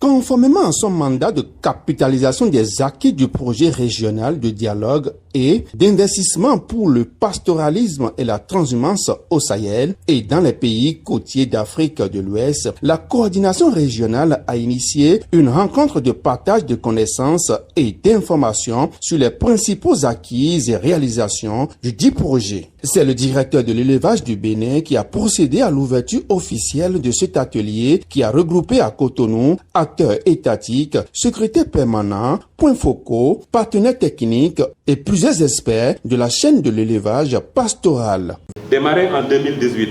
Conformément à son mandat de capitalisation des acquis du projet régional de dialogue et d'investissement pour le pastoralisme et la transhumance au Sahel et dans les pays côtiers d'Afrique de l'Ouest, la coordination régionale a initié une rencontre de partage de connaissances et d'informations sur les principaux acquis et réalisations du dit projet. C'est le directeur de l'élevage du Bénin qui a procédé à l'ouverture officielle de cet atelier qui a regroupé à Cotonou acteurs étatiques, secrétaires permanents, points focaux, partenaires techniques et plusieurs experts de la chaîne de l'élevage pastoral. Démarré en 2018,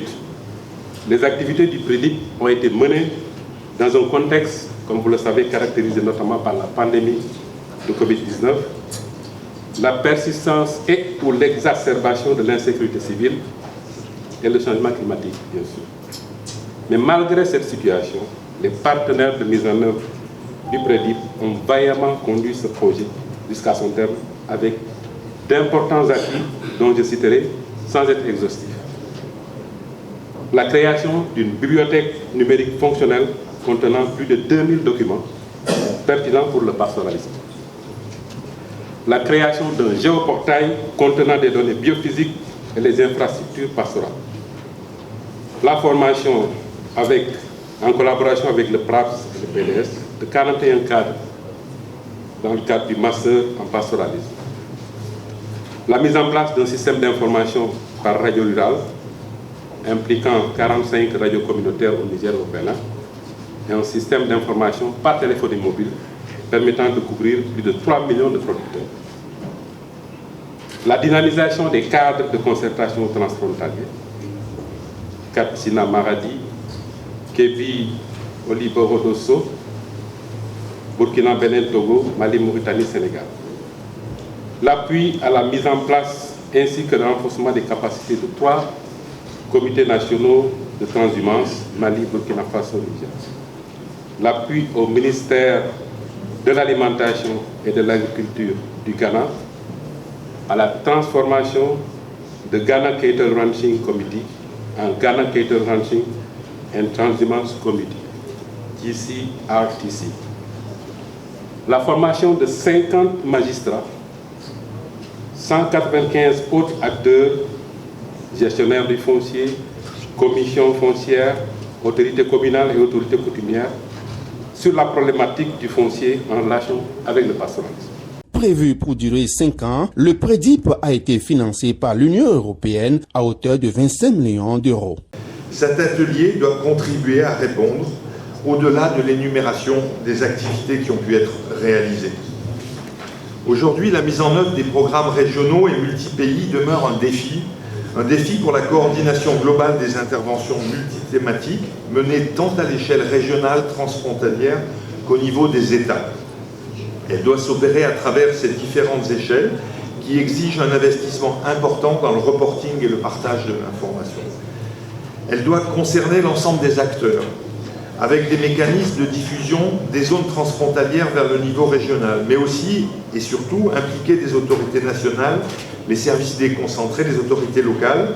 les activités du PREDIP ont été menées dans un contexte, comme vous le savez, caractérisé notamment par la pandémie de Covid-19, la persistance et ou l'exacerbation de l'insécurité civile et le changement climatique, bien sûr. Mais malgré cette situation, les partenaires de mise en œuvre du PREDIP ont vaillamment conduit ce projet jusqu'à son terme avec d'importants acquis dont je citerai sans être exhaustif. La création d'une bibliothèque numérique fonctionnelle contenant plus de 2000 documents pertinents pour le pastoralisme. La création d'un géoportail contenant des données biophysiques et les infrastructures pastorales. La formation en collaboration avec le PRAPS et le PDS de 41 cadres dans le cadre du master en pastoralisme. La mise en place d'un système d'information par radio rurale impliquant 45 radios communautaires au Niger et au Bénin et un système d'information par téléphonie mobile permettant de couvrir plus de 3 millions de producteurs. La dynamisation des cadres de concertation transfrontaliers, Cap Sina Maradi, Kébi Oliboro-Dosso, Burkina, Bénin, Togo, Mali, Mauritanie, Sénégal. L'appui à la mise en place ainsi que le renforcement des capacités de 3 comités nationaux de transhumance, Mali, Burkina Faso, Niger. L'appui au ministère de l'Alimentation et de l'Agriculture du Ghana à la transformation de Ghana Cattle Ranching Committee en Ghana Cattle Ranching and Transhumance Committee, GCRTC. La formation de 50 magistrats, 195 autres acteurs, gestionnaires du foncier, commissions foncières, autorités communales et autorités coutumières, sur la problématique du foncier en relation avec le pastoralisme. Prévu pour durer 5 ans, le PREDIP a été financé par l'Union européenne à hauteur de 25 millions d'euros. Cet atelier doit contribuer à répondre au-delà de l'énumération des activités qui ont pu être réalisées. Aujourd'hui, la mise en œuvre des programmes régionaux et multi-pays demeure un défi pour la coordination globale des interventions multithématiques menées tant à l'échelle régionale transfrontalière qu'au niveau des États. Elle doit s'opérer à travers ces différentes échelles qui exigent un investissement important dans le reporting et le partage de l'information. Elle doit concerner l'ensemble des acteurs, avec des mécanismes de diffusion des zones transfrontalières vers le niveau régional, mais aussi et surtout impliquer des autorités nationales, les services déconcentrés, les autorités locales.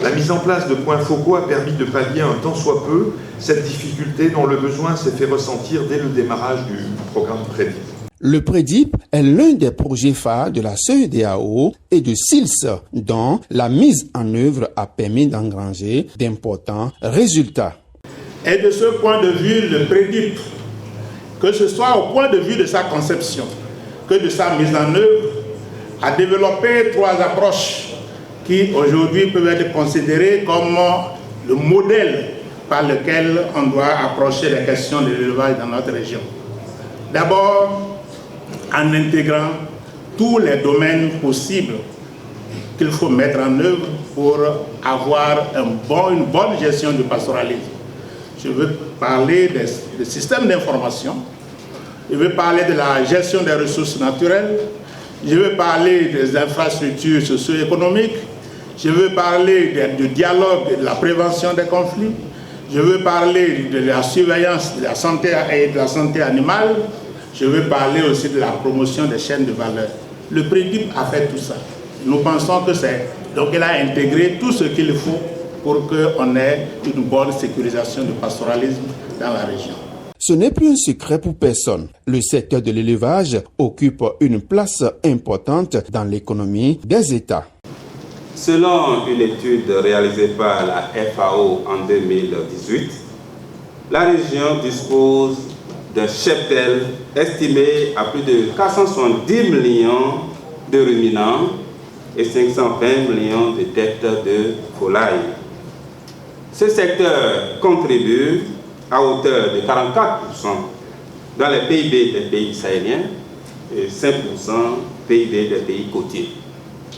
La mise en place de points focaux a permis de pallier un tant soit peu cette difficulté dont le besoin s'est fait ressentir dès le démarrage du programme PREDIP. Le PREDIP est l'un des projets phares de la CEDEAO et de SILS, dont la mise en œuvre a permis d'engranger d'importants résultats. Et de ce point de vue, le PREDIP, que ce soit au point de vue de sa conception que de sa mise en œuvre, a développé 3 approches qui aujourd'hui peuvent être considérées comme le modèle par lequel on doit approcher les questions de l'élevage dans notre région. D'abord, en intégrant tous les domaines possibles qu'il faut mettre en œuvre pour avoir une bonne gestion du pastoralisme. Je veux parler des systèmes d'information, je veux parler de la gestion des ressources naturelles, je veux parler des infrastructures socio-économiques, je veux parler du dialogue et de la prévention des conflits, je veux parler de la surveillance de la santé et de la santé animale, je veux parler aussi de la promotion des chaînes de valeur. Le PREDIP a fait tout ça. Nous pensons que donc il a intégré tout ce qu'il faut pour qu'on ait une bonne sécurisation du pastoralisme dans la région. Ce n'est plus un secret pour personne. Le secteur de l'élevage occupe une place importante dans l'économie des États. Selon une étude réalisée par la FAO en 2018, la région dispose d'un cheptel estimé à plus de 470 millions de ruminants et 520 millions de têtes de volailles. Ce secteur contribue à hauteur de 44% dans les PIB des pays sahéliens et 5% PIB des pays côtiers.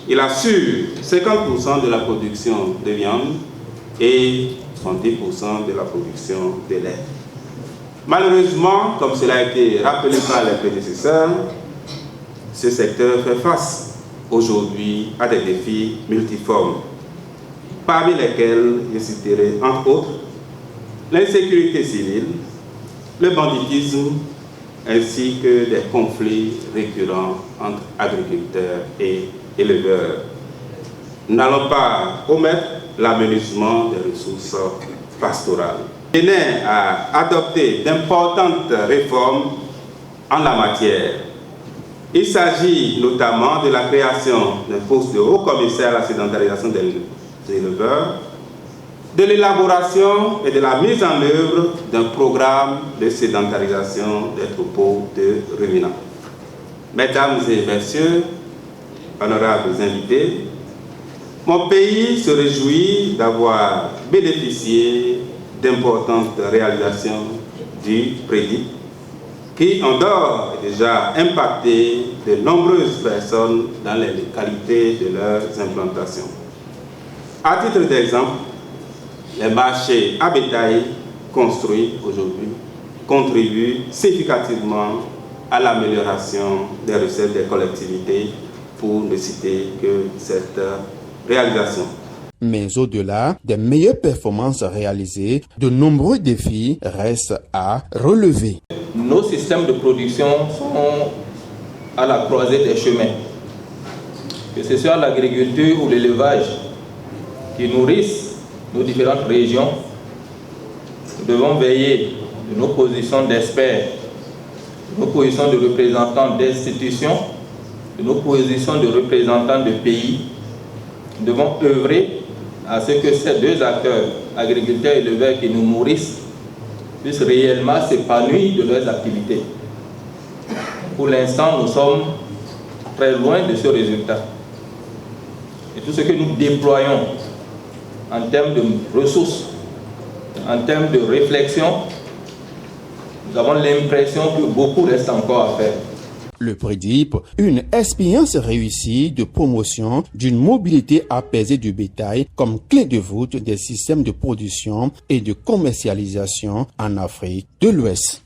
Il assure 50% de la production de viande et 70% de la production de lait. Malheureusement, comme cela a été rappelé par les prédécesseurs, ce secteur fait face aujourd'hui à des défis multiformes, parmi lesquels je citerai entre autres l'insécurité civile, le banditisme ainsi que des conflits récurrents entre agriculteurs et éleveurs. Nous n'allons pas omettre l'amenuisement des ressources pastorales. Le Bénin a adopté d'importantes réformes en la matière. Il s'agit notamment de la création d'un poste de haut-commissaire à la sédentarisation des éleveurs, de l'élaboration et de la mise en œuvre d'un programme de sédentarisation des troupeaux de ruminants. Mesdames et messieurs, honorables invités, mon pays se réjouit d'avoir bénéficié d'importantes réalisations du PREDIP qui, en dehors, a déjà impacté de nombreuses personnes dans les localités de leurs implantations. À titre d'exemple, les marchés à bétail construits aujourd'hui contribuent significativement à l'amélioration des recettes des collectivités, pour ne citer que cette réalisation. Mais au-delà des meilleures performances réalisées, de nombreux défis restent à relever. Nos systèmes de production sont à la croisée des chemins. Que ce soit l'agriculture ou l'élevage qui nourrissent nos différentes régions, nous devons veiller de nos positions d'experts, de nos positions de représentants d'institutions, de nos positions de représentants de pays. Nous devons œuvrer à ce que ces deux acteurs, agriculteurs et éleveurs qui nous nourrissent, puissent réellement s'épanouir de leurs activités. Pour l'instant, nous sommes très loin de ce résultat. Et tout ce que nous déployons en termes de ressources, en termes de réflexion, nous avons l'impression que beaucoup reste encore à faire. Le PREDIP, une expérience réussie de promotion d'une mobilité apaisée du bétail comme clé de voûte des systèmes de production et de commercialisation en Afrique de l'Ouest.